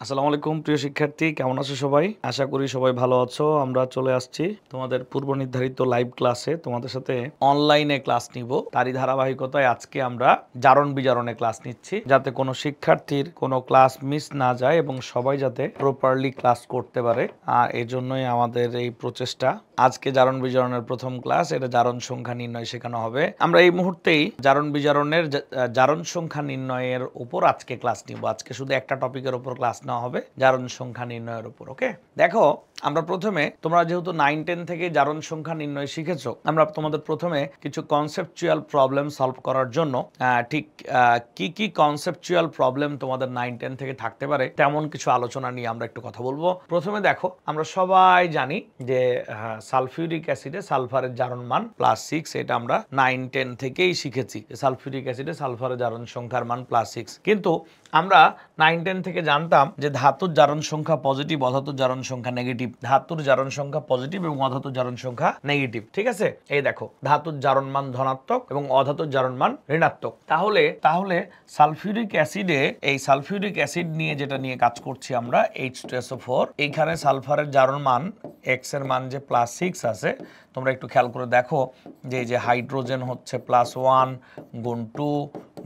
আসসালামু আলাইকুম প্রিয় শিক্ষার্থী, কেমন আছো সবাই? আশা করি সবাই ভালো আছো। আমরা চলে আসছি তোমাদের পূর্ব নির্ধারিত লাইভ ক্লাসে, তোমাদের সাথে অনলাইনে ক্লাস নিব। তারই ধারাবাহিকতায় আজকে আমরা জারণ বিজারণে ক্লাস নিচ্ছি, যাতে কোনো শিক্ষার্থীর কোনো ক্লাস মিস না যায় এবং সবাই যাতে প্রপারলি ক্লাস করতে পারে। আর এই জন্যই আমাদের এই প্রচেষ্টা। আজকে জারণ বিজারণের প্রথম ক্লাস, এটা জারণ সংখ্যা নির্ণয় শেখানো হবে। আমরা এই মুহূর্তেই জারণ বিজারণের জারণ সংখ্যা নির্ণয়ের উপর আজকে ক্লাস নিব। আজকে শুধু একটা টপিকের উপর ক্লাস নেওয়া হবে, জারণ সংখ্যা নির্ণয়ের উপর। ওকে, দেখো আমরা প্রথমে, তোমরা যেহেতু 9-10 থেকে জারণ সংখ্যা নির্ণয় শিখেছো, আমরা তোমাদের প্রথমে কিছু কনসেপচুয়াল প্রবলেম সলভ করার জন্য ঠিক কি কি কনসেপচুয়াল প্রবলেম তোমাদের 9-10 থেকে থাকতে পারে তেমন কিছু আলোচনা নিয়ে আমরা একটু কথা বলবো। প্রথমে দেখো, আমরা সবাই জানি যে সালফিউরিক অ্যাসিডে সালফারের জারণ মান +6, এটা আমরা 9-10 থেকেই শিখেছি। সালফিউরিক অ্যাসিডে সালফারের জারণ সংখ্যার মান +6, কিন্তু আমরা 9-10 থেকে জানতাম যে ধাতুর জারণ সংখ্যা পজিটিভ, অধাতুর জারণ সংখ্যা নেগেটিভ। ধাতুর জারণ সংখ্যা পজিটিভ এবং অধাতুর জারণ সংখ্যা নেগেটিভ। ঠিক আছে, এই দেখো, ধাতুর জারণ মান ধনাত্মক এবং অধাতুর জারণ মান ঋণাত্মক। তাহলে সালফিউরিক অ্যাসিডে, এই সালফিউরিক অ্যাসিড নিয়ে যেটা নিয়ে কাজ করছি আমরা, H2SO4, এইখানে সালফারের জারণ মান X এর মান যে +6 আছে, তোমরা একটু খেয়াল করে দেখো যে এই যে হাইড্রোজেন হচ্ছে +1 গুণ 2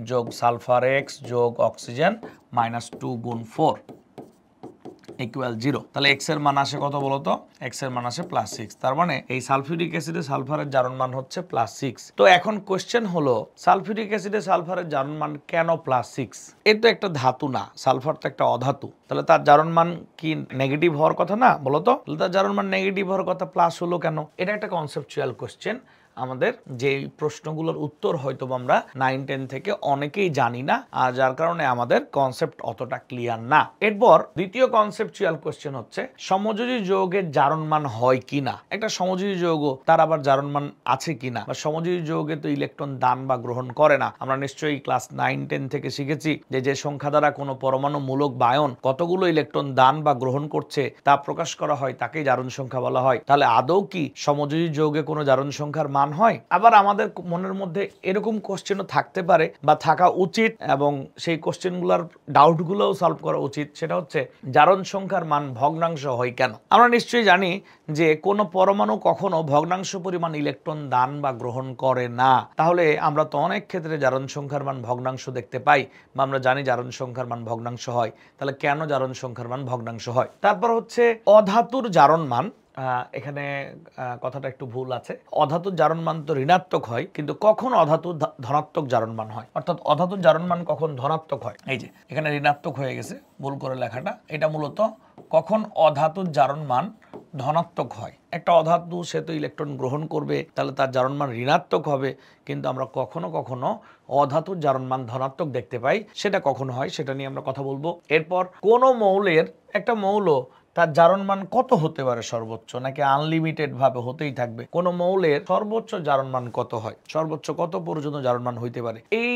যোগ সালফার X যোগ অক্সিজেন -2 গুণ 4 ইকুয়াল 0। তাহলে X এর মান আসে কত বলতো? X এর মান আসে +6। তার মানে এই সালফিউরিক অ্যাসিডে সালফারের জারণ মান হচ্ছে +6। তো এখন কোশ্চেন হলো, সালফিউরিক অ্যাসিডে সালফারের জারণ মান কেন +6? এর তো একটা ধাতু না, সালফার তো একটা অধাতু, তাহলে তার জারণ মান কি নেগেটিভ হওয়ার কথা না? বলতো, তাহলে তার জারণ মান নেগেটিভ হওয়ার কথা, প্লাস হলো কেন? এটা একটা কনসেপচুয়াল কোশ্চেন। আমাদের যে প্রশ্নগুলোর উত্তর হয়তো আমরা 9-10 থেকে অনেকেই জানি না, আর যার কারণে আমাদের কনসেপ্ট অতটা ক্লিয়ার না। এরপর দ্বিতীয় কনসেপচুয়াল কোশ্চেন হচ্ছে, সমযোজী যৌগের জারণ মান হয় কিনা। একটা সমযোজী যৌগ, তার আবার জারণ মান আছে কিনা, বা সমযোজী যৌগে তো ইলেকট্রন দান বা গ্রহণ করে না। আমরা নিশ্চয়ই ক্লাস 9-10 থেকে শিখেছি যে সংখ্যা দ্বারা কোনো পরমাণু মূলক বা আয়ন কতগুলো ইলেকট্রন দান বা গ্রহণ করছে তা প্রকাশ করা হয়, তাকেই জারণ সংখ্যা বলা হয়। তাহলে আদৌ কি সমযোজী যৌগে কোনো জারণ সংখ্যার মান হয়? আবার আমাদের মনের মধ্যে এরকম কোশ্চেনও থাকতে পারে বা থাকা উচিত, এবং সেই কোশ্চেনগুলোর ডাউটগুলোও সলভ করা উচিত। সেটা হচ্ছে, জারণ সংখ্যার মান ভগ্নাংশ হয় কেন? আমরা নিশ্চয়ই জানি যে কোনো পরমাণু কখনো ভগ্নাংশ পরিমাণ ইলেকট্রন দান বা গ্রহণ করে না। তাহলে আমরা তো অনেক ক্ষেত্রে জারণ সংখ্যার মান ভগ্নাংশ দেখতে পাই, বা আমরা জানি জারণ সংখ্যার মান ভগ্নাংশ হয়। তাহলে কেন জারণ সংখ্যার মান ভগ্নাংশ হয়? তারপর হচ্ছে অধাতুর জারণ মান। এখানে কথাটা একটু ভুল আছে। অধাতুর জারণ মান তো ঋণাত্মক হয়, কিন্তু কখন অধাতুর ধনাত্মক জারণ মান হয়? অর্থাৎ অধাতুর জারণ মান কখন ধনাত্মক হয়? এই যে এখানে ঋণাত্মক হয়ে গেছে, ভুল করে লেখাটা। এটা মূলত কখন অধাতুর জারণ মান ধনাত্মক হয়। একটা অধাতু, সে তো ইলেকট্রন গ্রহণ করবে, তাহলে তার জারণ মান ঋণাত্মক হবে। কিন্তু আমরা কখনো কখনো অধাতুর জারণ মান ধনাত্মক দেখতে পাই। সেটা কখন হয় সেটা নিয়ে আমরা কথা বলবো। এরপর কোন মৌলের, একটা মৌল, তার জারণ মান কত হতে পারে সর্বোচ্চ, নাকি আনলিমিটেড ভাবে হতেই থাকবে? কোন মৌলের সর্বোচ্চ জারণ মান কত হয়, সর্বোচ্চ কত পর্যন্ত জারণ মান হইতে পারে? এই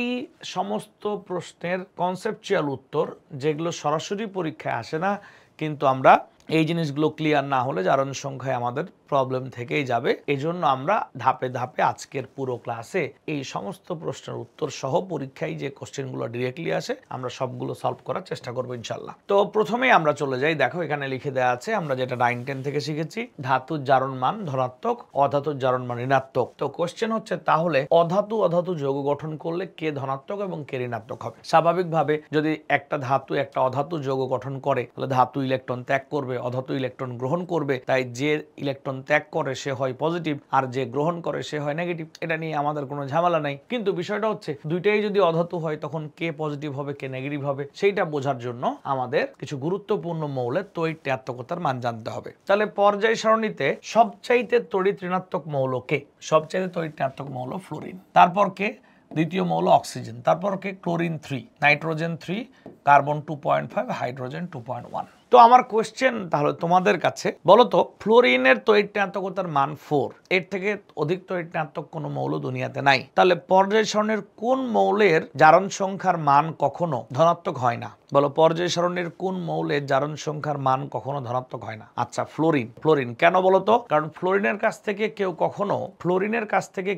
সমস্ত প্রশ্নের কনসেপচুয়াল উত্তর, যেগুলো সরাসরি পরীক্ষায় আসে না, কিন্তু আমরা এই জিনিসগুলো ক্লিয়ার না হলে জারণ সংখ্যায় আমাদের প্রবলেম থেকেই যাবে। এজন্য আমরা ধাপে ধাপে আজকের পুরো ক্লাসে এই সমস্ত প্রশ্নের উত্তর সহ পরীক্ষায় যে কোশ্চেনগুলো ডিরেক্টলি আসে, আমরা সবগুলো সলভ করার চেষ্টা করবো ইনশাল্লাহ। তো প্রথমেই আমরা চলে যাই, দেখো এখানে লিখে দেওয়া আছে, আমরা যেটা 9-10 থেকে শিখেছি, ধাতুর জারণ মান ধনাত্মক, অধাতুর জারণ মান ঋণাত্মক। তো কোশ্চেন হচ্ছে, তাহলে অধাতু যৌগ গঠন করলে কে ধনাত্মক এবং কে ঋণাত্মক হবে? স্বাভাবিকভাবে যদি একটা ধাতু একটা অধাতু যৌগ গঠন করে, তাহলে ধাতু ইলেকট্রন ত্যাগ করবে, অধাতু ইলেকট্রন গ্রহণ করবে। তাই যে ইলেকট্রন ত্যাগ করে সে হয় পজিটিভ, আর যে গ্রহণ করে সে হয় নেগেটিভ। এটা নিয়ে আমাদের কোনো ঝামেলা নাই। কিন্তু বিষয়টা হচ্ছে, দুইটাই যদি অধাতু হয়, তখন কে পজিটিভ হবে কে নেগেটিভ হবে, সেইটা বোঝার জন্য আমাদের কিছু গুরুত্বপূর্ণ মৌলের তড়িৎ-ঋণাত্মকতার মান জানতে হবে। তাহলে পর্যায় সারণীতে সবচাইতে তড়িৎ ঋণাত্মক মৌল কে? সবচাইতে তড়িৎ ঋণাত্মক মৌল ফ্লোরিন। তারপর কে? দ্বিতীয় মৌল অক্সিজেন। তারপর কে? Chlorine 3, nitrogen 3, carbon 2.5, hydrogen 2.1। তো আমার কোয়েশ্চেন তাহলে তোমাদের কাছে, বলো তো ফ্লোরিনের তড়িৎ-ঋণাত্মকতার মান 4, এর থেকে অধিক তড়িৎ-ঋণাত্মক কোনো মৌল দুনিয়াতে নাই। তাহলে পর্যায় সারণীর কোন মৌলের জারণ সংখ্যার মান কখনো ধনাত্মক হয় না? বলো পর্যায় সারণীর কোন মৌলের জারণ সংখ্যার মান কখনো ধনাত্মক হয় না? আচ্ছা ফ্লোরিন কেন বলো তো? কারণ ফ্লোরিনের কাছ থেকে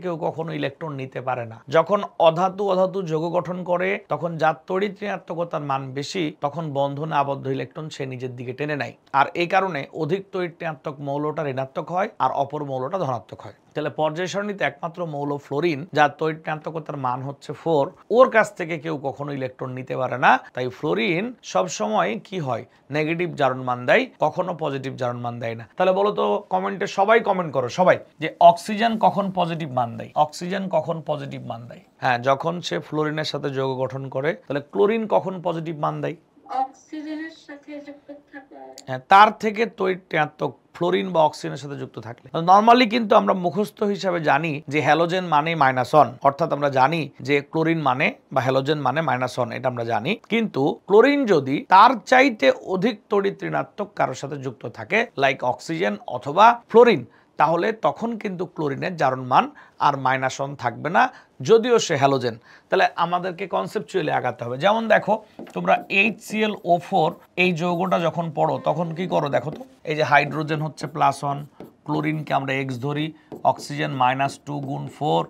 কেউ কখনো ইলেকট্রন নিতে পারে না। যখন অধাতু যৌগ গঠন করে তখন যার তড়িৎ ঋণাত্মকতার মান বেশি তখন বন্ধনে আবদ্ধ ইলেকট্রন সে নিজের দিকে টেনে নেয়, আর এই কারণে অধিক তড়িৎ ঋণাত্মক মৌলটা ঋণাত্মক হয় আর অপর মৌলটা ধনাত্মক হয়। তাহলে পর্যায় সারণীতে একমাত্র মৌল ফ্লোরিন যার তড়িৎ ঋণাত্মকতার মান হচ্ছে 4, ওর কাছ থেকে কেউ কখনো ইলেকট্রন নিতে পারে না। তাই ফ্লোরিন সব সময় কি হয়, নেগেটিভ জারণ মান দেয়, কখনো পজিটিভ জারণ মান দেয় না। তাহলে বলো তো কমেন্টে সবাই কমেন্ট করো সবাই যে অক্সিজেন কখন পজিটিভ মান দেয়? অক্সিজেন কখন পজিটিভ মান দেয়? হ্যাঁ, যখন সে ফ্লোরিনের সাথে যৌগ গঠন করে। তাহলে ক্লোরিন কখন পজিটিভ মান দেয়? অক্সিজেনের সাথে যুক্ত থাকলে। হ্যাঁ, তার থেকে তড়িৎ ঋণাত্মক ফ্লোরিন বা অক্সিজেনের সাথে যুক্ত থাকলে। নরমালি কিন্তু আমরা মুখস্থ হিসাবে জানি যে হ্যালোজেন মানে -1, অর্থাৎ আমরা জানি যে ক্লোরিন মানে বা হ্যালোজেন মানে -1, এটা আমরা জানি। কিন্তু ক্লোরিন যদি তার চাইতে অধিক তড়িৎ ঋণাত্মক কারোর সাথে যুক্ত থাকে লাইক অক্সিজেন অথবা ফ্লোরিন, তাহলে তখন কিন্তু ক্লোরিনের জারণ মান আর -1 থাকবে না, যদিও সে হ্যালোজেন। তাহলে আমাদেরকে কনসেপচুয়ালি আগাতে হবে। যেমন দেখো তোমরা HClO4 এই যৌগটা যখন পড়ো তখন কি করো দেখো তো, এই যে হাইড্রোজেন হচ্ছে +1, ক্লোরিনকে আমরা X ধরি, অক্সিজেন -2 গুণ 4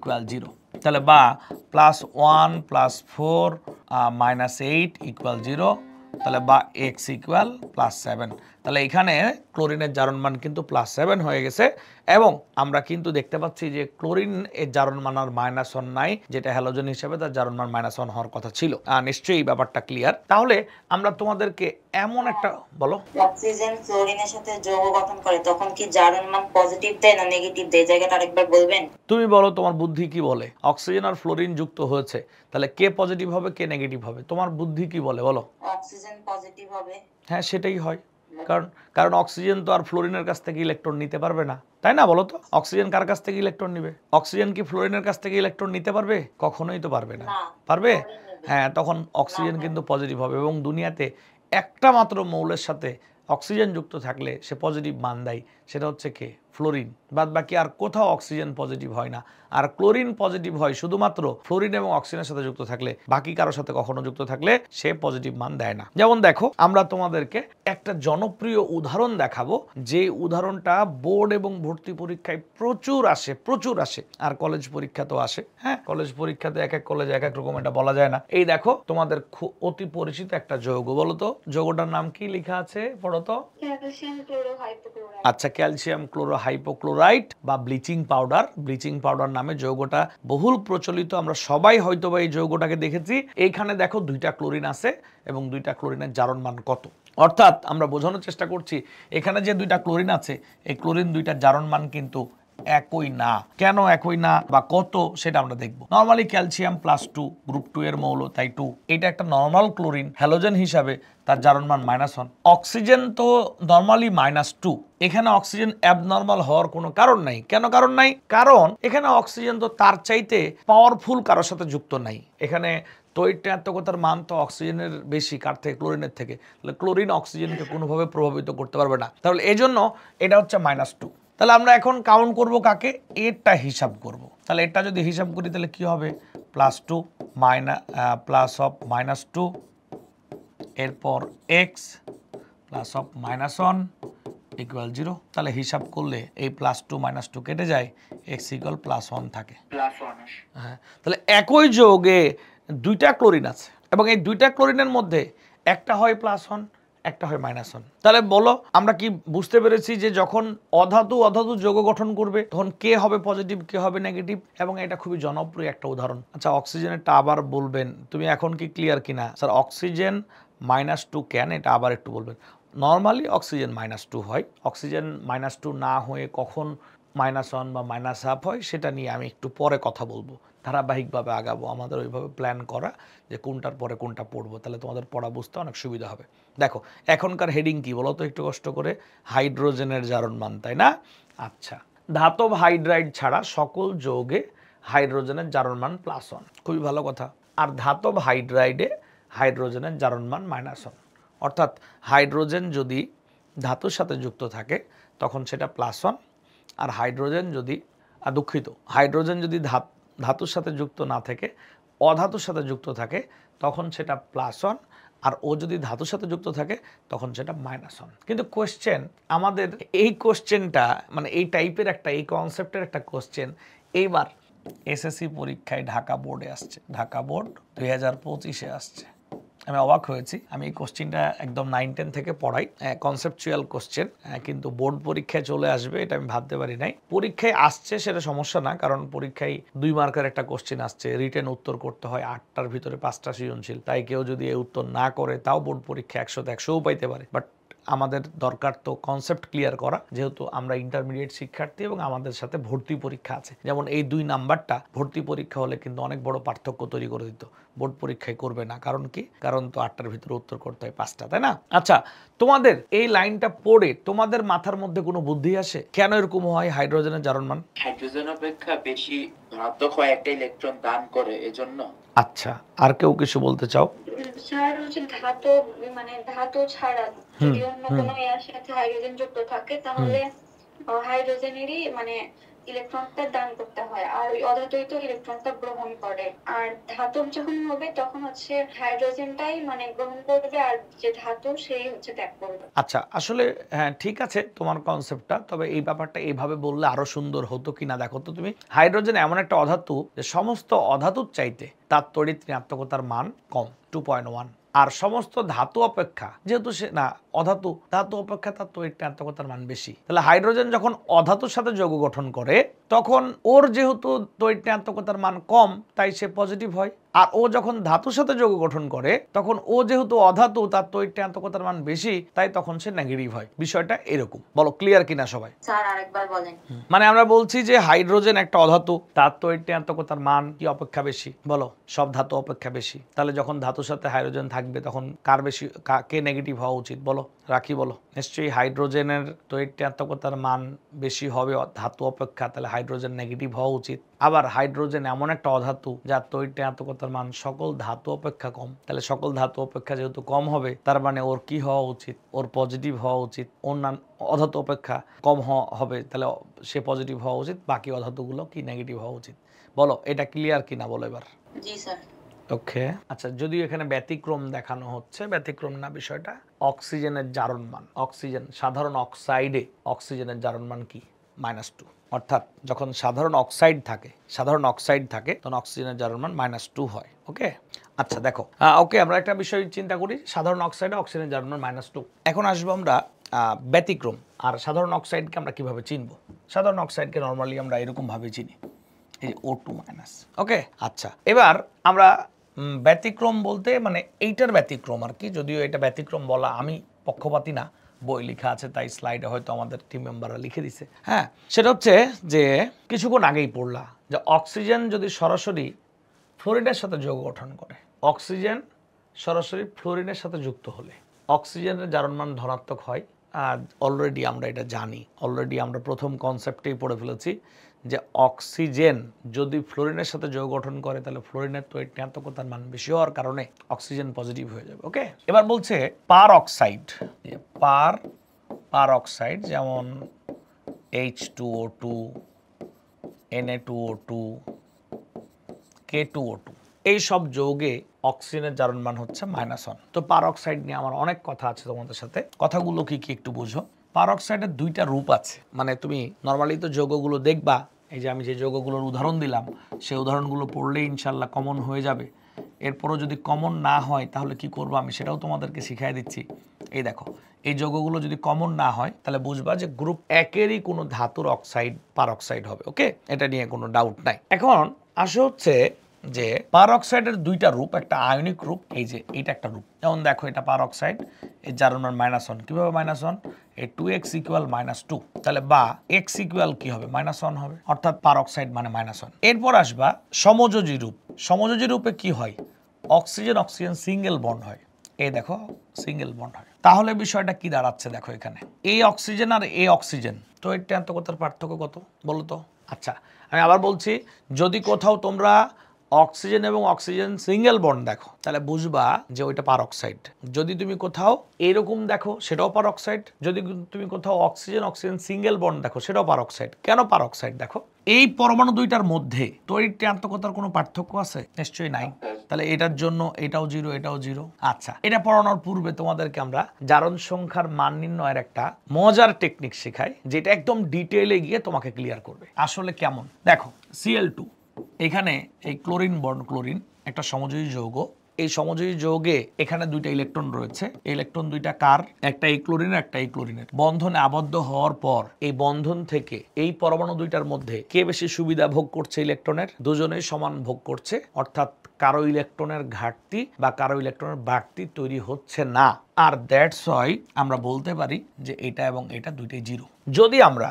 = 0। তাহলে বা +1 +4 -8 = 0, তাহলে বা X = +7। তাহলে এখানে ক্লোরিনের জারণ মান কিন্তু +7 হয়ে গেছে, এবং আমরা কিন্তু দেখতে পাচ্ছি যে ক্লোরিন এর জারণ মান আর -1 নাই, যেটা হ্যালোজেন হিসেবে তার জারণ মান -1 হওয়ার কথা ছিল। নিশ্চয়ই ব্যাপারটা ক্লিয়ার। তাহলে আমরা তোমাদেরকে এমন একটা বলো, অক্সিজেন ক্লোরিনের সাথে যৌগ গঠন করে তখন কি জারণ মান পজিটিভ দেয় না নেগেটিভ দেয়? জায়গাটা আরেকবার বলবেন? তুমি বলো তোমার বুদ্ধি কি বলে? অক্সিজেন আর ফ্লোরিন যুক্ত হয়েছে, তাহলে কে পজিটিভ হবে কে নেগেটিভ হবে? তোমার বুদ্ধি কি বলে বলো? অক্সিজেন পজিটিভ হবে। হ্যাঁ, সেটাই হয়। কারণ অক্সিজেন তো আর ফ্লোরিনের কাছ থেকে ইলেকট্রন নিতে পারবে না, তাই না? বলো তো অক্সিজেন কার কাছ থেকে ইলেকট্রন নিবে? অক্সিজেন কি ফ্লোরিনের কাছ থেকে ইলেকট্রন নিতে পারবে? কখনোই তো পারবে না। পারবে? হ্যাঁ, তখন অক্সিজেন কিন্তু পজিটিভ হবে, এবং দুনিয়াতে একটা মাত্র মৌলের সাথে অক্সিজেন যুক্ত থাকলে সে পজিটিভ মান দেয়, সেটা হচ্ছে কে? ফ্লোরিন। বাদ বাকি আর কোথাও অক্সিজেন পজিটিভ হয় না, আর ক্লোরিন পজিটিভ হয় শুধুমাত্র ফ্লোরিন এবং অক্সিজেনের সাথে যুক্ত থাকলে, বাকি কারোর সাথে কখনো যুক্ত থাকলে সে পজিটিভ মান দেয় না। যেমন দেখো আমরা তোমাদেরকে একটা জনপ্রিয় উদাহরণ দেখাবো, যে উদাহরণটা বোর্ড এবং ভর্তি পরীক্ষায় প্রচুর আসে, আর কলেজ পরীক্ষাতেও আসে। হ্যাঁ, কলেজ পরীক্ষাতে এক এক কলেজে এক এক রকম, এটা বলা যায় না। এই দেখো তোমাদের অতি পরিচিত একটা যৌগ, বলো তো যৌগটার নাম কি লেখা আছে? পড়ো তো। ক্যালসিয়াম ক্লোরোহাইপোক্লোরাইড। আচ্ছা, ক্যালসিয়াম ক্লোরোহাইপোক্লোরাইট বা ব্লিচিং পাউডার নামে যৌগটা বহুল প্রচলিত। আমরা সবাই হয়তো বা এই যৌগটাকে দেখেছি। এইখানে দেখো 2টা ক্লোরিন আছে এবং 2টা ক্লোরিনের জারণ মান কত। অর্থাৎ আমরা বোঝানোর চেষ্টা করছি এখানে যে 2টা ক্লোরিন আছে, এই ক্লোরিন 2টার জারণ মান কিন্তু একই না। কেন একই না বা কত, সেটা আমরা দেখব। নরমালি ক্যালসিয়াম +2 গ্রুপ 2 এর মৌল, তাই 2। এটা একটা নরমাল ক্লোরিন, হ্যালোজেন হিসাবে তার জারণ মান -1। অক্সিজেন তো নরমালি -2। এখানে অক্সিজেন অ্যাবনর্মাল হওয়ার কোনো কারণ নাই। কেন কারণ নাই? কারণ এখানে অক্সিজেন তো তার চাইতে পাওয়ারফুল কারোর সাথে যুক্ত নাই। এখানে তড়িৎ ঋণাত্মকতার মান তো অক্সিজেনের বেশি, কার থেকে? ক্লোরিনের থেকে। তাহলে ক্লোরিন অক্সিজেনকে কোনোভাবে প্রভাবিত করতে পারবে না, তাহলে এই জন্য এটা হচ্ছে -2। তাহলে আমরা এখন কাউন্ট করব কাকে? এরটা হিসাব করব। তাহলে এটা যদি হিসাব করি তাহলে কি হবে? +2 +2 এরপর x +1 = 0। তাহলে হিসাব করলে এই +2 -2 কেটে যায়, x = +1 থাকে। হ্যাঁ, তাহলে একই যৌগে 2টা ক্লোরিন আছে এবং এই 2টা ক্লোরিনের মধ্যে একটা হয় +1, একটা হয় -1। তাহলে বলো আমরা কি বুঝতে পেরেছি যে যখন অধাতু যৌগ গঠন করবে তখন কে হবে পজিটিভ কে হবে নেগেটিভ, এবং এটা খুবই জনপ্রিয় একটা উদাহরণ। আচ্ছা, অক্সিজেনেরটা আবার বলবেন, তুমি এখন কি ক্লিয়ার কিনা? স্যার অক্সিজেন -2 কেন, এটা আবার একটু বলবেন। নরমালি অক্সিজেন -2 হয়, অক্সিজেন -2 না হয়ে কখন -1 বা -1/2 হয় সেটা নিয়ে আমি একটু পরে কথা বলবো। ধারাবাহিকভাবে আগাবো, আমাদের ওইভাবে প্ল্যান করা যে কোনটার পরে কোনটা পড়বো, তাহলে তোমাদের পড়া বুঝতে অনেক সুবিধা হবে। দেখো এখনকার হেডিং কি বলো তো একটু কষ্ট করে? হাইড্রোজেনের জারণ মান, তাই না? আচ্ছা, ধাতব হাইড্রাইড ছাড়া সকল যৌগে হাইড্রোজেনের জারণ মান +1, খুবই ভালো কথা। আর ধাতব হাইড্রাইডে হাইড্রোজেনের জারণ মান -1। অর্থাৎ হাইড্রোজেন যদি ধাতুর সাথে যুক্ত থাকে তখন সেটা +1, আর হাইড্রোজেন যদি দুঃখিত, হাইড্রোজেন যদি ধাতুর সাথে যুক্ত না থেকে অধাতুর সাথে যুক্ত থাকে তখন সেটা +1, আর ও যদি ধাতুর সাথে যুক্ত থাকে তখন সেটা -1। কিন্তু কোশ্চেন, আমাদের এই কোশ্চেনটা মানে এই টাইপের একটা, এই কনসেপ্টের একটা কোশ্চেন এইবার এসএসসি পরীক্ষায় ঢাকা বোর্ডে আসছে, ঢাকা বোর্ড 2025-এ আসছে। আমি অবাক হয়েছি, আমি এই কোশ্চেনটা একদম 9-10 থেকে পড়াই, কনসেপচুয়াল কোশ্চেন, কিন্তু বোর্ড পরীক্ষায় চলে আসবে এটা আমি ভাবতে পারি নাই। পরীক্ষায় আসছে সেটা সমস্যা না, কারণ পরীক্ষায় 2 মার্কের একটা কোশ্চেন আসছে, রিটেন উত্তর করতে হয় 8টার ভিতরে 5টা সৃজনশীল, তাই কেউ যদি এই উত্তর না করে তাও বোর্ড পরীক্ষা 100-তে 100ও পাইতে পারে। বাট আমাদের দরকার তো কনসেপ্ট ক্লিয়ার করা, যেহেতু আমরা ইন্টারমিডিয়েট শিক্ষার্থী এবং আমাদের সাথে ভর্তি পরীক্ষা আছে। যেমন এই 2 নাম্বারটা ভর্তি পরীক্ষা হলে কিন্তু অনেক বড় পার্থক্য তৈরি করে দিত, বোর্ড পরীক্ষায় করবে না। কারণ কি? কারণ তো 8টার ভিতরে উত্তর করতে হয় 5টা, তাই না? আচ্ছা, তোমাদের এই লাইনটা পড়ে তোমাদের মাথার মধ্যে কোনো বুদ্ধি আসে কেন এরকম হয়? হাইড্রোজেনের জারণমান হাইড্রোজেন অপেক্ষা বেশি ধনাত্মক হয়, একটা ইলেকট্রন দান করে, এজন্য। আচ্ছা, আর কেউ কিছু বলতে চাও? স্যার হচ্ছে ধাতু, মানে ধাতু ছাড়া যদি অন্য কোনো এর সাথে হাইড্রোজেন যুক্ত থাকে তাহলে হাইড্রোজেনেরই মানে ইলেকট্রনটা দান করতে হয়, আর ওই অধাতুই তো ইলেকট্রনটা গ্রহণ করে। আর ধাতব যখন হবে তখন হচ্ছে হাইড্রোজেনটাই মানে গ্রহণ করবে আর যে ধাতু সেই হচ্ছে ত্যাগ করবে। আচ্ছা, আসলে হ্যাঁ ঠিক আছে তোমার কনসেপ্টটা, তবে এই ব্যাপারটা এইভাবে বললে আরো সুন্দর হতো কিনা দেখো তো তুমি। হাইড্রোজেন এমন একটা অধাতু যে সমস্ত অধাতুর চাইতে তার তড়িৎ ঋণাত্মকতার মান কম, 2.1। আর সমস্ত ধাতু অপেক্ষা, যেহেতু সে না অধাতু, ধাতু অপেক্ষা তার তড়িৎ ঋণাত্মকতার মান বেশি, তাহলে হাইড্রোজেন যখন অধাতুর সাথে যৌগ গঠন করে তখন ওর যেহেতু তড়িৎ ঋণাত্মকতার মান কম তাই সে পজিটিভ হয়। আর ও যখন ধাতুর সাথে যৌগ গঠন করে তখন ও যেহেতু অধাতু, তার তড়িৎ ঋণাত্মকতার মান বেশি, তাই তখন সে নেগেটিভ হয়। বিষয়টা এরকম। বলো ক্লিয়ার কিনা সবাই? স্যার আরেকবার বলেন। মানে আমরা বলছি যে হাইড্রোজেন একটা অধাতু, তার তড়িৎ ঋণাত্মকতার মান কি অপেক্ষা বেশি? বলো, সব ধাতু অপেক্ষা বেশি। তাহলে যখন ধাতুর সাথে হাইড্রোজেন থাকবে তখন কার বেশি, কে নেগেটিভ হওয়া উচিত? বলো রাখি, বলো। নিশ্চয়ই হাইড্রোজেনের তড়িৎ ঋণাত্মকতার মান বেশি হবে ধাতু অপেক্ষা, তাহলে হাইড্রোজেন নেগেটিভ হওয়া উচিত। আবার হাইড্রোজেন এমন একটা অধাতু যার তড়িৎ ঋণাত্মকতার মান সকল ধাতু অপেক্ষা কম, তাহলে সকল ধাতু অপেক্ষা যেহেতু কম হবে তার মানে ওর কি হওয়া উচিত? ওর পজিটিভ হওয়া উচিত। অন্যান্য অধাতু অপেক্ষা কম হবে, তাহলে সে পজিটিভ হওয়া উচিত, বাকি অধাতুগুলো কি নেগেটিভ হওয়া উচিত। বলো এটা ক্লিয়ার কিনা বলো এবার? জি স্যার। ওকে, আচ্ছা, যদিও এখানে ব্যতিক্রম দেখানো হচ্ছে, ব্যতিক্রম না বিষয়টা। অক্সিজেনের জারণ মান, অক্সিজেন সাধারণ অক্সাইডে অক্সিজেনের জারণ মান কি? -2। অর্থাৎ যখন সাধারণ অক্সাইড থাকে তখন অক্সিজেনের জারণ মান -2 হয়। ওকে, আচ্ছা দেখো, ওকে আমরা একটা বিষয় চিন্তা করি, সাধারণ অক্সাইডে অক্সিজেনের জারণ মান -2। এখন আসবো আমরা ব্যতিক্রম। আর সাধারণ অক্সাইডকে আমরা কিভাবে চিনবো? সাধারণ অক্সাইডকে নর্মালি আমরা এরকম ভাবে চিনি, এই O2-। ওকে, আচ্ছা এবার আমরা ব্যতিক্রম বলতে মানে এইটার ব্যতিক্রম আর কি, যদিও এটা ব্যতিক্রম বলা আমি পক্ষপাতী না, বই লেখা আছে তাই স্লাইডে হয়তো আমাদের টিম মেম্বাররা লিখে দিছে। হ্যাঁ, সেটা হচ্ছে যে কিছুক্ষণ আগেই পড়লা যে অক্সিজেন যদি সরাসরি ফ্লোরিনের সাথে যৌগ গঠন করে, অক্সিজেন সরাসরি ফ্লোরিনের সাথে যুক্ত হলে অক্সিজেনের জারণ মান ধনাত্মক হয়। আর অলরেডি আমরা এটা জানি, অলরেডি আমরা প্রথম কনসেপ্টেই পড়ে ফেলেছি যে অক্সিজেন যদি ফ্লোরিনের সাথে যৌগ গঠন করে তাহলে ফ্লোরিনের তড়িৎ ঋণাত্মকতার মান বেশি হওয়ার কারণে অক্সিজেন পজিটিভ হয়ে যাবে। ওকে, এবার বলছে পার অক্সাইড যেমন H2O2, Na2O2, K2O2, এই সব যৌগে অক্সিজেনের জারণ মান হচ্ছে -1। তো পার অক্সাইড নিয়ে আমার অনেক কথা আছে তোমাদের সাথে, কথাগুলো কি কি একটু বুঝো। পার অক্সাইডের 2টা রূপ আছে, মানে তুমি নর্মালি তো যৌগগুলো দেখবা, এই যে আমি যে যৌগগুলোর উদাহরণ দিলাম সেই উদাহরণগুলো পড়লেই ইনশাল্লাহ কমন হয়ে যাবে। এরপরও যদি কমন না হয় তাহলে কি করবো আমি সেটাও তোমাদেরকে শিখিয়ে দিচ্ছি। এই দেখো, এই যৌগগুলো যদি কমন না হয় তাহলে বুঝবা যে গ্রুপ 1-এরই কোনো ধাতুর অক্সাইড পার অক্সাইড হবে। ওকে, এটা নিয়ে কোনো ডাউট নাই। এখন আসে হচ্ছে যে পার অক্সাইডের 2টা রূপ, একটা আয়নিক রূপ, এই যে এইটা একটা রূপ। যেমন দেখো এটা পার অক্সাইড, এর জারণ মান -1। কিভাবে -1? এই 2x = -2, তাহলে বা x কি হবে? -1 হবে, অর্থাৎ পার অক্সাইড মানে -1। এরপর আসবা সমযোজী রূপ। সমযোজী রূপে কি হয়? অক্সিজেন অক্সিজেন সিঙ্গেল বন্ড হয়, এই দেখো সিঙ্গেল বন্ড হয়। তাহলে বিষয়টা কি দাঁড়াচ্ছে দেখো, এখানে এই অক্সিজেন আর এই অক্সিজেন তো এর ঋণাত্মকতার পার্থক্য কত বলো তো? আচ্ছা আমি আবার বলছি, যদি কোথাও তোমরা অক্সিজেন এবং অক্সিজেন সিঙ্গেল বন্ড দেখো তাহলে বুঝবা যে ওইটা পারঅক্সাইড। যদি তুমি কোথাও এরকম দেখো সেটাও পারঅক্সাইড, যদি তুমি কোথাও অক্সিজেন অক্সিজেন সিঙ্গেল বন্ড দেখো সেটাও পারঅক্সাইড। কেন পারঅক্সাইড দেখো, এই পরমাণু দুইটার মধ্যে তড়িৎক্রান্তকতার কোনো পার্থক্য আছে? নিশ্চয়ই নাই। তাহলে এটার জন্য এটাও জিরো এটাও জিরো। আচ্ছা, এটা পড়ানোর পূর্বে তোমাদেরকে আমরা জারণ সংখ্যার মান নির্ণয়ের একটা মজার টেকনিক শেখাই, যেটা একদম ডিটেইলে গিয়ে তোমাকে ক্লিয়ার করবে আসলে কেমন। দেখো Cl2, এখানে এই ক্লোরিন বন্ড, ক্লোরিন একটা সমযোজী যৌগ, এই সমযোজী যৌগে এখানে দুইটা ইলেকট্রন রয়েছে। ইলেকট্রন দুইটা কার? একটা এই ক্লোরিনের একটা এই ক্লোরিনের। বন্ধনে আবদ্ধ হওয়ার পর এই বন্ধন থেকে এই পরমাণু দুইটার মধ্যে কে বেশি সুবিধা ভোগ করছে ইলেকট্রনের? দুজনেই সমান ভোগ করছে, অর্থাৎ কারো ইলেকট্রনের ঘাটতি বা কারো ইলেকট্রনের বাড়তি তৈরি হচ্ছে না। আর দ্যাটস ওয়াই আমরা বলতে পারি যে এটা এবং এটা দুইটাই জিরো। যদি আমরা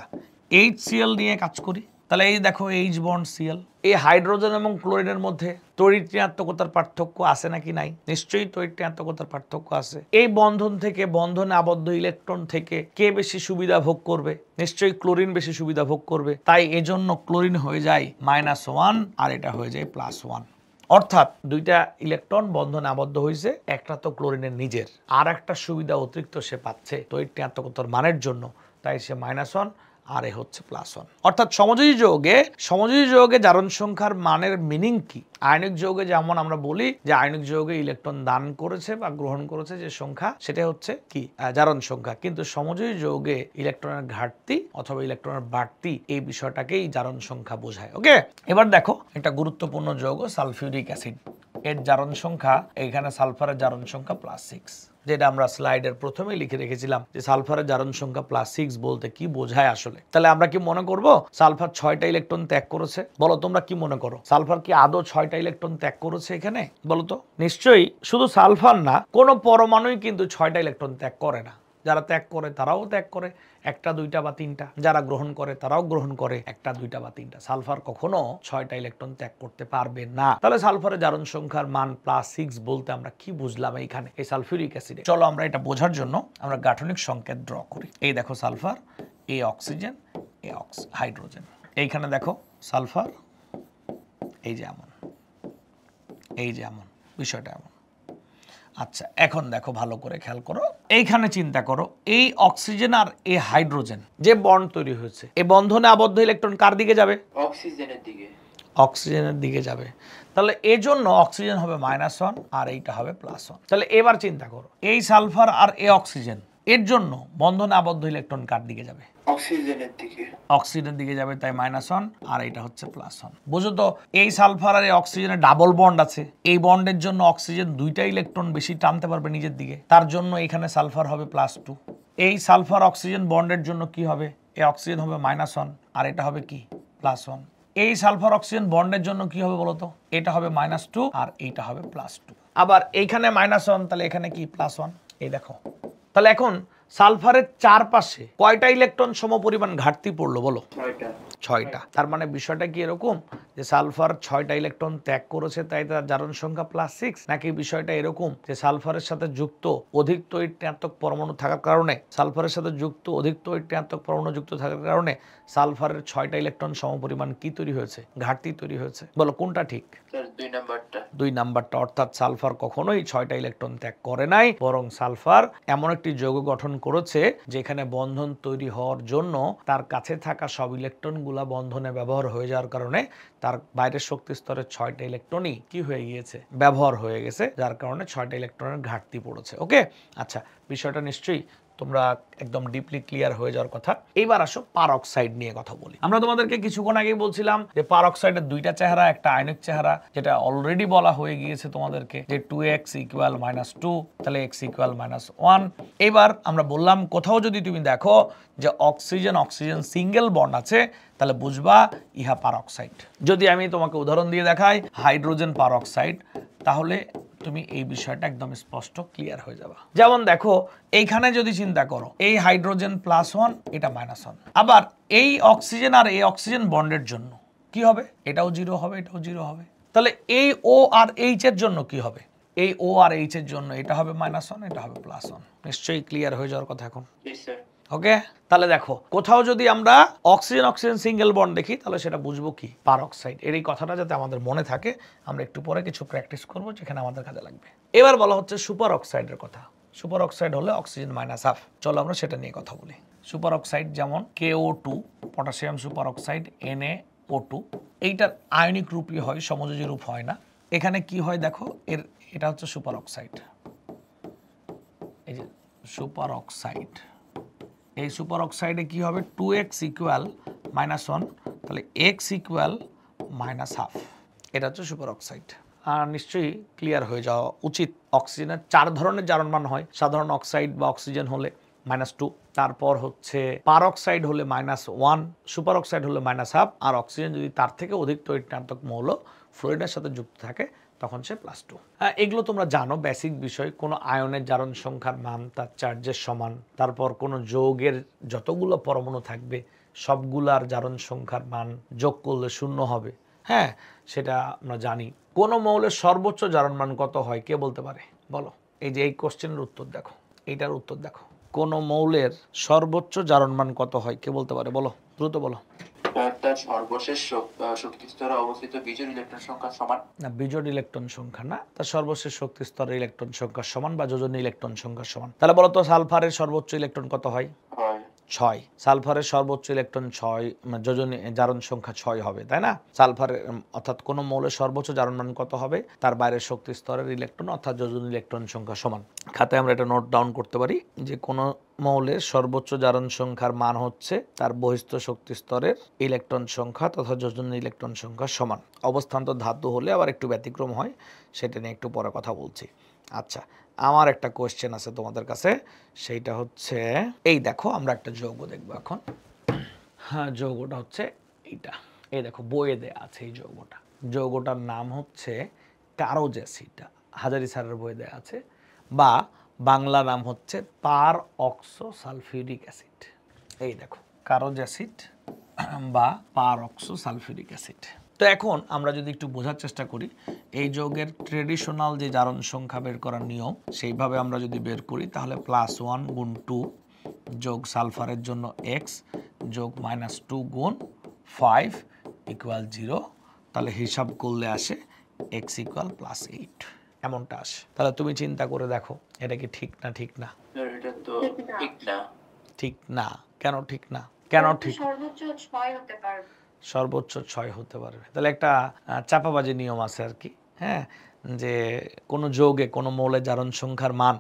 HCl নিয়ে কাজ করি তাহলে এই দেখো H বন্ড Cl, এই হাইড্রোজেন এবং ক্লোরিনের মধ্যে তড়িৎ-ঋণাত্মকতার পার্থক্য আছে নাকি নাই? নিশ্চয়ই তড়িৎ-ঋণাত্মকতার পার্থক্য আছে। এই বন্ধন থেকে বন্ধনে আবদ্ধ ইলেকট্রন থেকে কে বেশি সুবিধা ভোগ করবে? নিশ্চয়ই ক্লোরিন বেশি সুবিধা ভোগ করবে। তাই এজন্য ক্লোরিন হয়ে যায় -1 আর এটা হয়ে যায় +1। অর্থাৎ দুইটা ইলেকট্রন বন্ধনে আবদ্ধ হয়েছে, একটা তো ক্লোরিনের নিজের, আর একটা সুবিধা অতিরিক্ত সে পাচ্ছে তড়িৎ-ঋণাত্মকতার মানের জন্য, তাই সে -1 আর এ হচ্ছে +1। অর্থাৎ সমযোজী যৌগে জারণ সংখ্যার মানের মিনিং কি? আয়নিক যৌগে যেমন আমরা বলি যে আয়নিক যৌগে ইলেকট্রন দান করেছে বা গ্রহণ করেছে যে সংখ্যা, সেটা হচ্ছে কি জারণ সংখ্যা। কিন্তু সমযোজী যৌগে ইলেকট্রনের ঘাটতি অথবা ইলেকট্রনের বাড়তি, এই বিষয়টাকেই জারণ সংখ্যা বোঝায়। ওকে, এবার দেখো একটা গুরুত্বপূর্ণ যৌগ সালফিউরিক অ্যাসিড, এর জারণ সংখ্যা, এখানে সালফারের জারণ সংখ্যা +6, যেটা আমরা স্লাইডের প্রথমে লিখে রেখেছিলাম যে সালফারের জারণ সংখ্যা +6 বলতে কি বোঝায় আসলে। তাহলে আমরা কি মনে করব সালফার 6টা ইলেকট্রন ত্যাগ করেছে? বলো তোমরা কি মনে করো, সালফার কি আদৌ 6টা ইলেকট্রন ত্যাগ করেছে এখানে? বলো তো। নিশ্চয়ই শুধু সালফার না, কোনো পরমাণুই কিন্তু 6টা ইলেকট্রন ত্যাগ করে না। যারা ত্যাগ করে তারাও ত্যাগ করে একটা, দুইটা বা তিনটা, যারা গ্রহণ করে তারাও গ্রহণ করে একটা, দুইটা বা তিনটা। সালফার কখনো 6টা ইলেকট্রন ত্যাগ করতে পারবে না। তাহলে সালফারের জারণ সংখ্যার মান +6 বলতে আমরা কি বুঝলাম এইখানে এই সালফিউরিক অ্যাসিডে? চলো আমরা এটা বোঝার জন্য আমরা গাঠনিক সংকেত ড্র করি। এই দেখো সালফার, এই অক্সিজেন, এই হাইড্রোজেন। এইখানে দেখো সালফার, এই যে এমন, এই যে এমন, বিষয়টা এমন। আচ্ছা, এখন দেখো ভালো করে খেয়াল করো, এইখানে চিন্তা করো, এই অক্সিজেন আর এই হাইড্রোজেন যে বন্ড তৈরি হয়েছে, এই বন্ধনে আবদ্ধ ইলেকট্রন কার দিকে যাবে? অক্সিজেনের দিকে। অক্সিজেনের দিকে যাবে। তাহলে এই জন্য অক্সিজেন হবে -1 আর এইটা হবে +1। তাহলে এবার চিন্তা করো, এই সালফার আর এই অক্সিজেন, এর জন্য বন্ধনে আবদ্ধ ইলেকট্রন কার দিকে যাবে? অক্সিজেনের দিকে। অক্সিজেনের দিকে যাবে, তাই -1 আর এটা হচ্ছে +1। বুঝো তো, এই সালফার আর এই অক্সিজেনের ডাবল বন্ড আছে, এই বন্ডের জন্য অক্সিজেন দুইটা ইলেকট্রন বেশি টানতে পারবে নিজের দিকে, তার জন্য এখানে সালফার হবে +2। এই সালফার অক্সিজেন বন্ডের জন্য কি হবে? এই অক্সিজেন হবে -1 আর এটা হবে কি +1। এই সালফার অক্সিজেন বন্ডের জন্য কি হবে বলতো? এটা হবে -2 আর এইটা হবে +2। আবার এইখানে -1, তাহলে এখানে কি +1। এই দেখো, তাহলে এখন সালফারের চারপাশে কয়টা ইলেকট্রন সমপরিমাণ ঘাটতি পড়লো বলো? 6টা। তার মানে বিষয়টা কি এরকম যে সালফার 6টা ইলেকট্রন ত্যাগ করেছে, তাই তার জারণ সংখ্যা +6, নাকি বিষয়টা এরকম যে সালফারের সাথে যুক্ত অধিক তড়িৎ-ঋণাত্মক পরমাণু থাকার কারণে, সালফারের সাথে যুক্ত অধিক তড়িৎ-ঋণাত্মক পরমাণু যুক্ত থাকার কারণে সালফারের 6টা ইলেকট্রন সমপরিমাণ কি তৈরি হয়েছে? ঘাটতি তৈরি হয়েছে। বলো কোনটা ঠিক? দুই নাম্বারটা। অর্থাৎ সালফার কখনোই 6টা ইলেকট্রন ত্যাগ করে নাই, বরং সালফার এমন একটি যৌগ গঠন করেছে যেখানে বন্ধন তৈরি হওয়ার জন্য তার কাছে থাকা সব ইলেকট্রনগুলা বন্ধনে ব্যবহার হয়ে যাওয়ার কারণে তার বাইরের শক্তি স্তরের 6টা ইলেকট্রনই কি হয়ে গিয়েছে? ব্যবহার হয়ে গেছে, যার কারণে 6টা ইলেকট্রনের ঘাটতি পড়েছে। ওকে, আচ্ছা, বিষয়টা নিশ্চয়ই তোমরা একদম ডিপলি ক্লিয়ার হয়ে যাওয়ার কথা। এইবার আসো পারঅক্সাইড নিয়ে কথা বলি। আমরা তোমাদেরকে কিছুক্ষণ আগেই বলছিলাম যে পারঅক্সাইডের দুইটা চেহারা, একটা আয়নিক চেহারা, যেটা অলরেডি বলা হয়ে গিয়েছে তোমাদেরকে যে 2x = -2, তাহলে x = -1। এবার আমরা বললাম কোথাও যদি তুমি দেখো যে অক্সিজেন অক্সিজেন সিঙ্গেল বন্ড আছে, তাহলে বুঝবা ইহা পারঅক্সাইড। যদি আমি তোমাকে উদাহরণ দিয়ে দেখাই হাইড্রোজেন পারঅক্সাইড, তাহলে তুমি এই বিষয়টা একদম স্পষ্ট ক্লিয়ার হয়ে যাবে। যেমন দেখো এইখানে যদি চিন্তা করো, এই হাইড্রোজেন +1, এটা -1। আবার এই অক্সিজেন আর এই অক্সিজেন বন্ডের জন্য কি হবে? এটাও 0 হবে, এটাও 0 হবে। তাহলে এই O আর H এর জন্য কি হবে? এই O আর H এর জন্য এটা হবে -1, এটা হবে +1। নিশ্চয়ই ক্লিয়ার হয়ে যাওয়ার কথা এখন। ওকে, তাহলে দেখো কোথাও যদি আমরা অক্সিজেন অক্সিজেন সিঙ্গেল বন্ড দেখি তাহলে সেটা বুঝবো কি পারঅক্সাইড। এই কথাটা যাতে আমাদের মনে থাকে, আমরা একটু পরে কিছু প্র্যাকটিস করবো যেখানে আমাদের কাজে লাগবে। এবার বলা হচ্ছে সুপার অক্সাইডের কথা। সুপার অক্সাইড হলে অক্সিজেন মাইনাস হাফ। চলো আমরা সেটা নিয়ে কথা বলি। সুপার অক্সাইড যেমন KO2 potassium super oxide, NaO2, এইটার আয়নিক রূপই হয়, সমযোজী রূপ হয় না। এখানে কি হয় দেখো, এটা হচ্ছে সুপার অক্সাইড। এই যে সুপার অক্সাইড, এই সুপার অক্সাইডে কি হবে 2x ইকুয়াল -1, তাহলে x ইকুয়াল -1/2। এটা হচ্ছে সুপার অক্সাইড। আর নিশ্চয়ই ক্লিয়ার হয়ে যাওয়া উচিত, অক্সিজেনের 4 ধরনের জারণ মান হয়। সাধারণ অক্সাইড বা অক্সিজেন হলে -2, তারপর হচ্ছে পারঅক্সাইড হলে -1, সুপার অক্সাইড হলে -1/2, আর অক্সিজেন যদি তার থেকে অধিক তড়িৎনাত্মক মৌল ফ্লুইডের সাথে যুক্ত থাকে তখন সে +2। এগুলো তোমরা জানো, বেসিক বিষয়। কোনো আয়নের জারণ সংখ্যার মান তার চার্জের সমান, তারপর কোনো যৌগের যতগুলো পরমাণু থাকবে সবগুলার জারণ সংখ্যার মান যোগ করলে 0 হবে। হ্যাঁ, সেটা আমরা জানি। কোন মৌলের সর্বোচ্চ জারণ মান কত হয় কে বলতে পারে বলো? এই যে এই কোশ্চেনের উত্তর দেখো, এইটার উত্তর দেখো। কোন মৌলের সর্বোচ্চ জারণ মান কত হয় কে বলতে পারে বলো, দ্রুত বলো। তার সর্বশেষ শক্তি স্তরে অবস্থিত বিজোড় ইলেকট্রন সংখ্যা সমান। না, বিজোড় ইলেকট্রন সংখ্যা না, তার সর্বশেষ শক্তি স্তরের ইলেকট্রন সংখ্যা সমান বা যোজনী ইলেকট্রন সংখ্যা সমান। তাহলে বলো তো সালফারের সর্বোচ্চ ইলেকট্রন কত হয়? 6। সালফারের সর্বোচ্চ ইলেকট্রন 6, যোজনী জারণ সংখ্যা 6 হবে, তাই না? সালফারের অর্থাৎ কোন মৌলের সর্বোচ্চ জারণ মান কত হবে? তার বাইরের শক্তি স্তরের ইলেকট্রন অর্থাৎ যোজনী ইলেকট্রন সংখ্যা সমান। খাতায় আমরা এটা নোট ডাউন করতে পারি যে কোন মৌলের সর্বোচ্চ জারণ সংখ্যার মান হচ্ছে তার বহিস্থ শক্তি স্তরের ইলেকট্রন সংখ্যা তথা যোজনী ইলেকট্রন সংখ্যা সমান। অবস্থান্তর ধাতু হলে আবার একটু ব্যতিক্রম হয়, সেটা নিয়ে একটু পরে কথা বলছি। আচ্ছা, আমার একটা কোয়েশ্চেন আছে তোমাদের কাছে, সেইটা হচ্ছে এই দেখো, আমরা একটা যৌগ দেখবো এখন। হ্যাঁ, যৌগটা হচ্ছে এইটা। এই দেখো বইয়ে দেয়া আছে এই যৌগটা। যৌগটার নাম হচ্ছে কারোজ অ্যাসিড, হাজারি স্যারের বইয়ে দেয়া আছে, বা বাংলা নাম হচ্ছে পারঅক্সোসালফিউরিক অ্যাসিড। এই দেখো কারোজ অ্যাসিড বা পারঅক্সোসালফিউরিক অ্যাসিড। তো এখন আমরা যদি একটু বোঝার চেষ্টা করি, এই যৌগের ট্রেডিশনাল যে জারণ সংখ্যা বের করার নিয়ম, সেইভাবে আমরা যদি বের করি তাহলে +1 গুণ 2 যোগ সালফারের জন্য x যোগ -2 গুণ 5 ইকুয়াল 0, তাহলে হিসাব করলে আসে x ইকুয়াল +8, এমনটা আসে। তাহলে তুমি চিন্তা করে দেখো এটা কি ঠিক না? ঠিক না? এটা তো ঠিক না। ঠিক না? কেন ঠিক না? কেন ঠিক? সর্বোচ্চ 6 হতে পারবে। সর্বোচ্চ 6 হতে পারবে। তাহলে একটা চাপাবাজি নিয়ম আছে আর কি, হ্যাঁ, যে কোনো যৌগে কোনো মৌলের জারণ সংখ্যার মান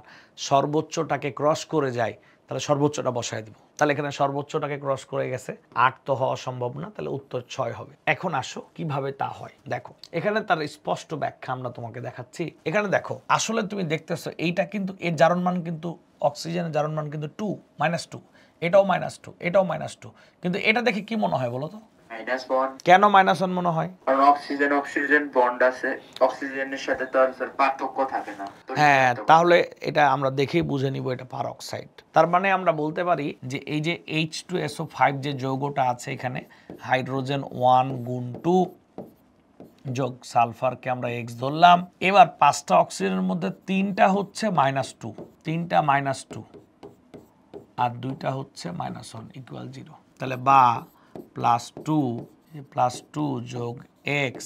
সর্বোচ্চটাকে ক্রস করে যায়, তাহলে সর্বোচ্চটা বসায় দিব। তাহলে এখানে সর্বোচ্চটাকে ক্রস করে গেছে, 8 তো হওয়া সম্ভব না, তাহলে উত্তর 6 হবে। এখন আসো কিভাবে তা হয় দেখো, এখানে তার স্পষ্ট ব্যাখ্যা আমরা তোমাকে দেখাচ্ছি। এখানে দেখো, আসলে তুমি দেখতেছো এইটা কিন্তু এর জারণ মান কিন্তু অক্সিজেনের জারণ মান কিন্তু -2, এটাও -2, এটাও -2, কিন্তু এটা দেখে কি মনে হয় বলো তো? -1। কেন -1 মনে হয়? কারণ অক্সিজেন বন্ড আছে, অক্সিজেনের সাথে তো আর পার্থক্য থাকে না। হ্যাঁ, তাহলে এটা আমরা দেখেই বুঝে নিব এটা পারঅক্সাইড। তার মানে আমরা বলতে পারি যে এই যে H2SO5 যে যৌগটা আছে এখানে, হাইড্রোজেন 1 গুণ 2 যোগ সালফারকে আমরা x ধরলাম। এবার 5টা অক্সিজেনের মধ্যে 3টা হচ্ছে -2, 3টা -2 আর 2টা হচ্ছে -1 ইকুয়াল 0। তাহলে বা +2 যোগ x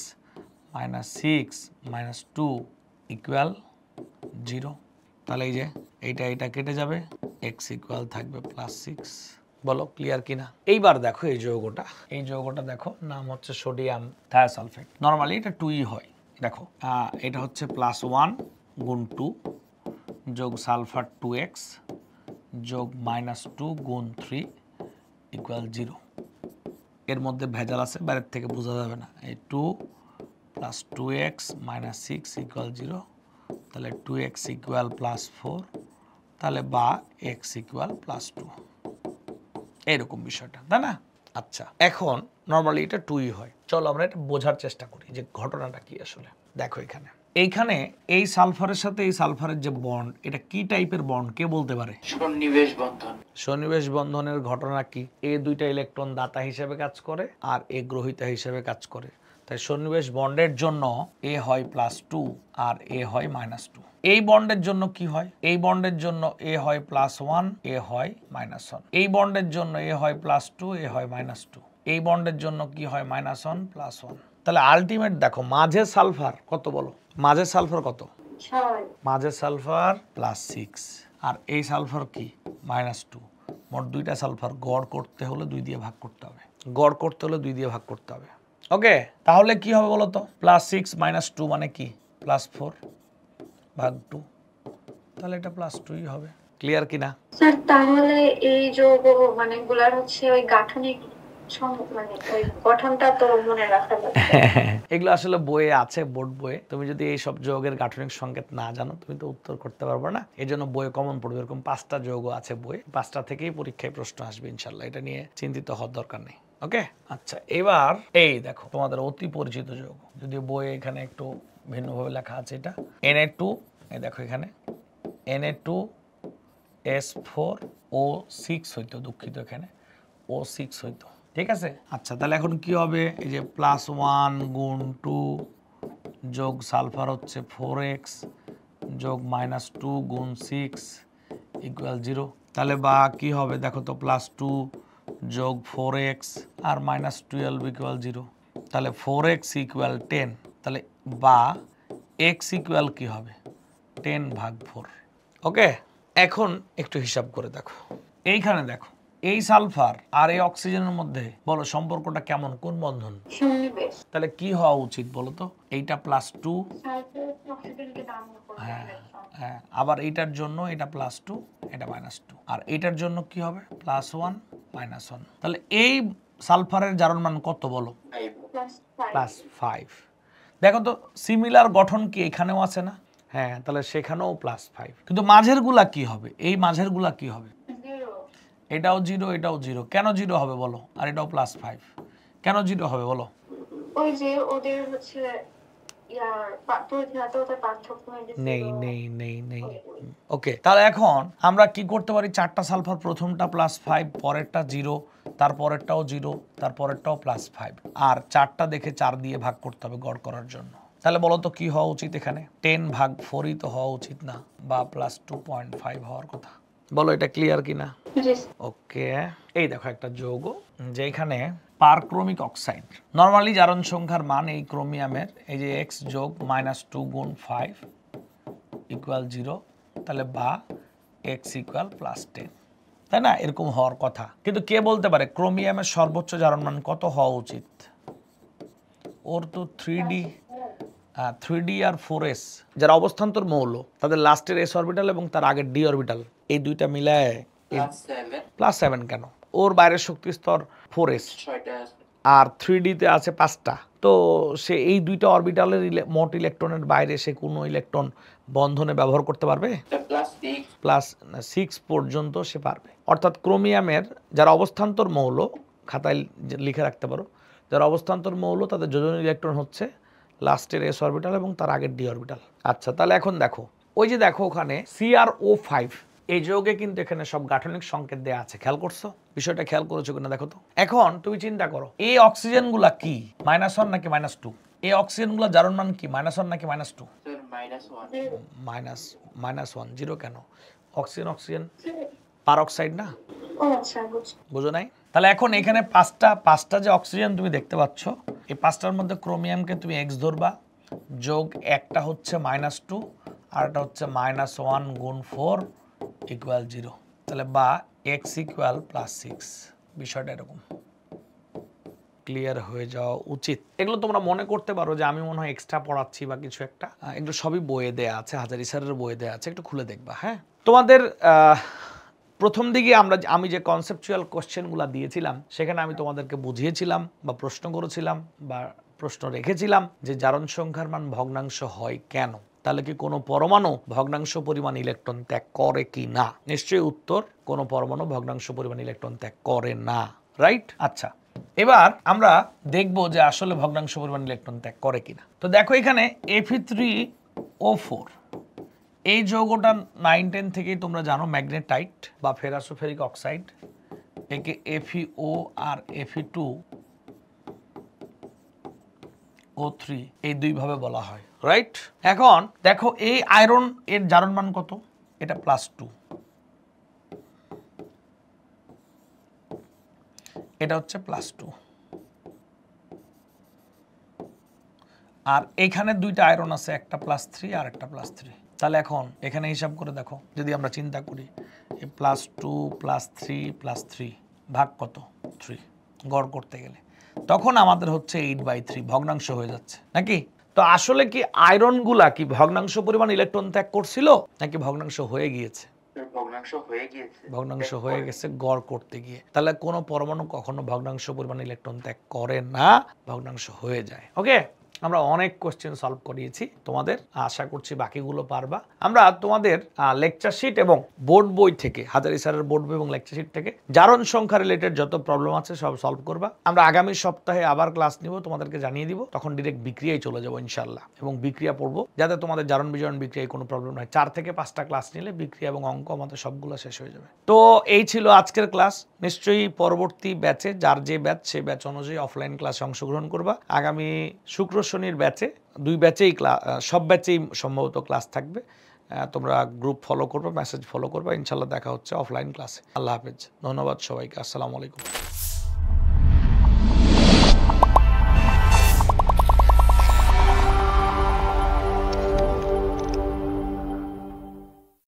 -6 -2 ইকুয়াল 0। তাহলে এই যে এইটা কেটে যাবে, x ইকুয়াল থাকবে +6। বলো ক্লিয়ার কিনা? এইবার দেখো এই যৌগটা দেখো, নাম হচ্ছে সোডিয়াম থায়োসালফেট। নরমালি এটা 2E হয়। দেখো এটা হচ্ছে +1 গুণ 2 যোগ সালফার 2x যোগ -2 গুণ 3 ইকুয়াল 0। এর মধ্যে ভেজাল আছে, বাইরের থেকে বোঝা যাবে না। এই 2 + 2x - 6 ইকুয়াল 0, তাহলে 2x ইকুয়াল +4, তাহলে বা x ইকুয়াল +2, এইরকম বিষয়টা, তাই না? আচ্ছা, এখন নর্মালি এটা 2E হয়। চলো আমরা এটা বোঝার চেষ্টা করি যে ঘটনাটা কি আসলে। দেখো এইখানে এই সালফারের সাথে এই সালফারের যে বন্ড, এটা কি টাইপের বন্ড কে বলতে পারে? সন্নিবেশ বন্ধন। সন্নিবেশ বন্ধনের ঘটনা কি? এ দুইটা ইলেকট্রন দাতা হিসেবে কাজ করে আর এ গ্রহীতা হিসেবে কাজ করে। তাই সন্নিবেশ বন্ডের জন্য এ হয় +2 আর এ হয় -2। এই বন্ডের জন্য কি হয়? এই বন্ডের জন্য এ হয় +1, এ হয় -1। এই বন্ডের জন্য এ হয় +2, এ হয় -2। এই বন্ডের জন্য কি হয়? -1 +1। তাহলে আলটিমেট দেখো মাঝে সালফার কত বলো? মাঝে সালফার কত? 6 মাঝে সালফার +6 আর এই সালফার কি? -2। মোট দুইটা সালফার গড় করতে হলে 2 দিয়ে ভাগ করতে হবে। গড় করতে হলে 2 দিয়ে ভাগ করতে হবে। ওকে, তাহলে কি হবে বলো তো? +6 - 2 মানে কি? +4 ভাগ 2। তাহলে এটা +2ই হবে। ক্লিয়ার কিনা? স্যার তাহলে এই যৌগ মানে গুলার হচ্ছে ওই গাঠনিক মানে ওই গঠনটা তো মনে রাখা লাগবে। এগুলো আসলে বইয়ে আছে, বোর্ড বইয়ে। তুমি যদি এই সব যৌগের গাঠনিক সংকেত না জানো তুমি তো উত্তর করতে পারবে না। এই জন্য বইয়ে কমন পড়বে। এরকম 5টা যৌগ আছে বই, 5টা থেকেই পরীক্ষায় প্রশ্ন আসবে ইনশাল্লাহ। এটা নিয়ে চিন্তিত হওয়ার দরকার নেই। ওকে, আচ্ছা এবার এই দেখো তোমাদের অতি পরিচিত যৌগ, যদিও বইয়ে এখানে একটু ভিন্নভাবে লেখা আছে। এটা Na2, এই দেখো এখানে Na2S4O6 হইতো, দুঃখিত এখানে O6 হইতো, ঠিক আছে। আচ্ছা তাহলে এখন কি হবে? এই যে +1 গুণ 2 যোগ সালফার হচ্ছে 4x যোগ -2 গুণ 6 ইকুয়াল 0। তাহলে বা কি হবে দেখো তো? +2 যোগ 4x আর -12 ইকুয়াল 0। তাহলে 4x ইকুয়াল 10। তাহলে বা x ইকুয়াল কি হবে? 10/4। ওকে, এখন একটু হিসাব করে দেখো। এইখানে দেখো এই সালফার আর এই অক্সিজেনের মধ্যে বলো সম্পর্কটা কেমন, কোন বন্ধন? সন্নিবেশ। তাহলে কি হওয়া উচিত বলো তো? এইটা +2, সালফার অক্সিজেনকে দান করবে ইলেকট্রন। হ্যাঁ, আবার এইটার জন্য এটা +2, এটা -2, আর এইটার জন্য কি হবে? +1 -1। তাহলে এই সালফারের জারণ মান কত বলো? +5। দেখো তো সিমিলার গঠন কি এখানেও আছে না? হ্যাঁ, তাহলে সেখানেও +5। কিন্তু মাঝের গুলা কি হবে? এই মাঝের গুলা কি হবে? 0। এটাও 0, এটাও 0। কেন 0 হবে বলো? আর এটাও +5 কেন 0 হবে বলো? ওই যে ওদের হচ্ছে ইয়ার প্রতিঘাতকতার পার্থক্য নেই নেই নেই নেই। ওকে, তাহলে এখন আমরা কি করতে পারি? 4টা সালফার, প্রথমটা +5, পরেরটা 0, তারপরেরটাও 0, তারপরেরটাও +5, আর 4টা দেখে 4 দিয়ে ভাগ করতে হবে গড় করার জন্য। তাহলে বলো তো কি হওয়া উচিত? এখানে 10/4ই তো হওয়া উচিত না, বা +2.5 হওয়ার কথা। বলো এটা ক্লিয়ার কিনা? ওকে, এই দেখো একটা যৌগ যেখানে পারক্রমিক অক্সাইড। নরমালি জারণ সংখ্যার মান এই ক্রোমিয়ামের এই যে x যোগ -2 গুণ 5 ইকুয়াল 0। তাহলে বা x ইকুয়াল +10, তাই না? এরকম হওয়ার কথা। কিন্তু কে বলতে পারে ক্রোমিয়ামের সর্বোচ্চ জারণ মান কত হওয়া উচিত? ওর তো 3D আর 4s যারা অবস্থান্তর মৌল, তাদের লাস্টের s অরবিটাল এবং তার আগের d অরবিটাল, এই দুইটা মিলায় +7 কেন? ওর বাইরের শক্তি স্তর 4s, 6টা আর 3D তে আছে 5টা। তো সে এই দুইটা অরবিটালের মোট ইলেকট্রনের বাইরে সে কোনো ইলেকট্রন বন্ধনে ব্যবহার করতে পারবে? +6 পর্যন্ত সে পারবে। অর্থাৎ ক্রোমিয়ামের যারা অবস্থান্তর মৌল, খাতায় লিখে রাখতে পারো, যারা অবস্থান্তর মৌল তাদের যোজনী ইলেকট্রন হচ্ছে লাস্টের s অরবিটাল এবং তার আগের d অরবিটাল। আচ্ছা তাহলে এখন দেখো ওই যে দেখো ওখানে CrO5, এই যৌগে কিন্তু এখানে সব গাঠনিক সংকেত দেয়া আছে। খেয়াল করছো? বিষয়টা খেয়াল করেছো কিনা দেখো তো। এখন তুমি চিন্তা করো এই অক্সিজেনগুলা কি -1 নাকি -2? এই অক্সিজেনগুলা জারণ মান কি -1 নাকি -2? -1। 0 কেন? অক্সিজেন অক্সিজেন পারঅক্সাইড না? ও আচ্ছা, বুঝছি। বুঝো নাই? তাহলে এখন এখানে পাঁচটা যে অক্সিজেন তুমি দেখতে পাচ্ছ, এই 5টার মধ্যে ক্রোমিয়ামকে তুমি x ধরবা, যোগ একটা হচ্ছে -2 আর একটা হচ্ছে -1 গুণ 4 ইকুয়াল 0। তাহলে বা x ইকুয়াল +6। বিষয়টা এরকম ক্লিয়ার হয়ে যাওয়া উচিত। এগুলো তোমরা মনে করতে পারো যে আমি মনে হয় এক্সট্রা পড়াচ্ছি বা কিছু একটা, এগুলো সবই বইয়ে দেয়া আছে, হাজারি স্যারের বইয়ে দেয়া আছে, একটু খুলে দেখবা। হ্যাঁ, তোমাদের প্রথম দিকে আমি যে কনসেপচুয়াল কোশ্চেনগুলো দিয়েছিলাম সেখানে আমি তোমাদেরকে বুঝিয়েছিলাম বা প্রশ্ন করেছিলাম বা প্রশ্ন রেখেছিলাম যে জারণ সংখ্যার মান ভগ্নাংশ হয় কেন? তাহলে কি কোনো পরমাণু ভগ্নাংশ পরিমাণ ইলেকট্রন ত্যাগ করে কি না? নিশ্চয়ই উত্তর কোনো পরমাণু ভগ্নাংশ পরিমাণ ইলেকট্রন ত্যাগ করে না, রাইট? আচ্ছা, এবার আমরা দেখব যে আসলে ভগ্নাংশ পরিমাণ ইলেকট্রন ত্যাগ করে কিনা। তো দেখো এখানে Fe3O4, এই যৌগটা 9-10 থেকেই তোমরা জানো ম্যাগনেটাইট বা ফেরাসোফেরিক অক্সাইড। একে FeO আর Fe2 O3 এই দুইভাবে বলা হয়, রাইট? এখন দেখো এই আয়রন এর জারণ মান কত? এটা +2, এটা হচ্ছে +2, আর এখানে দুইটা আয়রন আছে, একটা +3 আর একটা +3। তাহলে এখন এখানে হিসাব করে দেখো, যদি আমরা চিন্তা করি এই +2 +3 +3 ভাগ কত? 3 গড় করতে গেলে তখন আমাদের হচ্ছে 8/3 ভগ্নাংশ হয়ে যাচ্ছে নাকি? তো আসলে কি আয়রনগুলা কি ভগ্নাংশ পরিমাণ ইলেকট্রন ত্যাগ করছিল নাকি ভগ্নাংশ হয়ে গিয়েছে? ভগ্নাংশ হয়ে গিয়েছে। ভগ্নাংশ হয়ে গেছে গড় করতে গিয়ে। তাহলে কোনো পরমাণু কখনো ভগ্নাংশ পরিমাণ ইলেকট্রন ত্যাগ করে না, ভগ্নাংশ হয়ে যায়। ওকে, আমরা অনেক কোশ্চেন সলভ করিয়েছি তোমাদের, আশা করছি বাকিগুলো পারবা। আমরা তোমাদের লেকচার শিট এবং বোর্ড বই থেকে, হাজারি স্যারের বোর্ড বই এবং লেকচার শিট থেকে জারণ সংখ্যা রিলেটেড যত প্রবলেম আছে সব সলভ করবা। আমরা আগামী সপ্তাহে আবার ক্লাস নিব, তোমাদেরকে জানিয়ে দিব, তখন ডিরেক্ট বিক্রিয়ায় চলে যাবো ইনশাল্লাহ, এবং বিক্রিয়া পড়বো, যাতে তোমাদের জারণ বিজারণ বিক্রিয়ায় কোনো প্রবলেম হয়। 4 থেকে 5টা ক্লাস নিলে বিক্রিয়া এবং অঙ্ক আমাদের সবগুলো শেষ হয়ে যাবে। তো এই ছিল আজকের ক্লাস। নিশ্চয়ই পরবর্তী ব্যাচে যার যে ব্যাচ সেই ব্যাচ অনুযায়ী অফলাইন ক্লাসে অংশগ্রহণ করবা। আগামী শুক্র শনির ব্যাচে 2 ব্যাচেই সব ব্যাচেই সম্ভবত ক্লাস থাকবে। তোমরা গ্রুপ ফলো করবে, মেসেজ ফলো করবে। ইনশাল্লাহ দেখা হচ্ছে অফলাইন ক্লাসে। আল্লাহ হাফেজ, ধন্যবাদ সবাইকে, আসসালামু আলাইকুম।